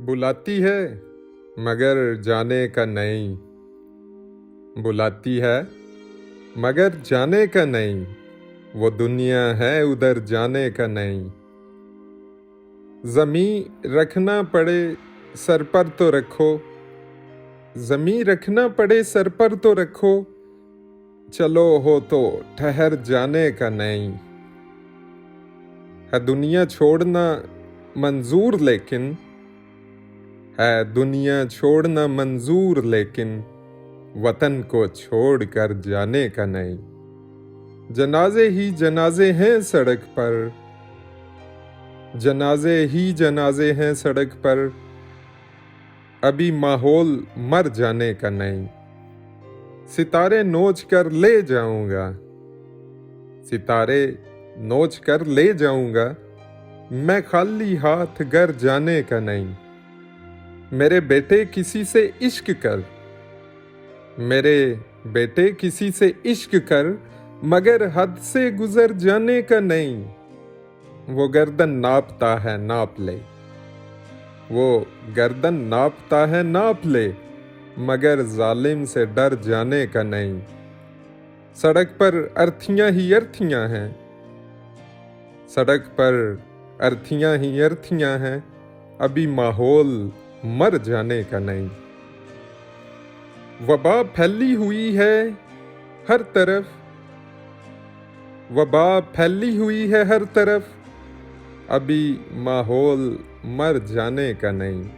बुलाती है मगर जाने का नहीं। बुलाती है मगर जाने का नहीं। वो दुनिया है उधर जाने का नहीं। ज़मीं रखना पड़े सर पर तो रखो। ज़मीं रखना पड़े सर पर तो रखो। चलो हो तो ठहर जाने का नहीं। है दुनिया छोड़ना मंजूर लेकिन है दुनिया छोड़ना मंजूर लेकिन वतन को छोड़ कर जाने का नहीं। जनाजे ही जनाजे हैं सड़क पर। जनाजे ही जनाजे हैं सड़क पर। अभी माहौल मर जाने का नहीं। सितारे नोच कर ले जाऊंगा। सितारे नोच कर ले जाऊंगा। मैं खाली हाथ घर जाने का नहीं। मेरे बेटे किसी से इश्क कर। मेरे बेटे किसी से इश्क कर मगर हद से गुजर जाने का नहीं। वो गर्दन नापता है नाप ले। वो गर्दन नापता है नाप ले मगर जालिम से डर जाने का नहीं। सड़क पर अर्थियां ही अर्थियां हैं। सड़क पर अर्थियां ही अर्थियां हैं। अभी माहौल मर जाने का नहीं। वबा फैली हुई है हर तरफ। वबा फैली हुई है हर तरफ। अभी माहौल मर जाने का नहीं।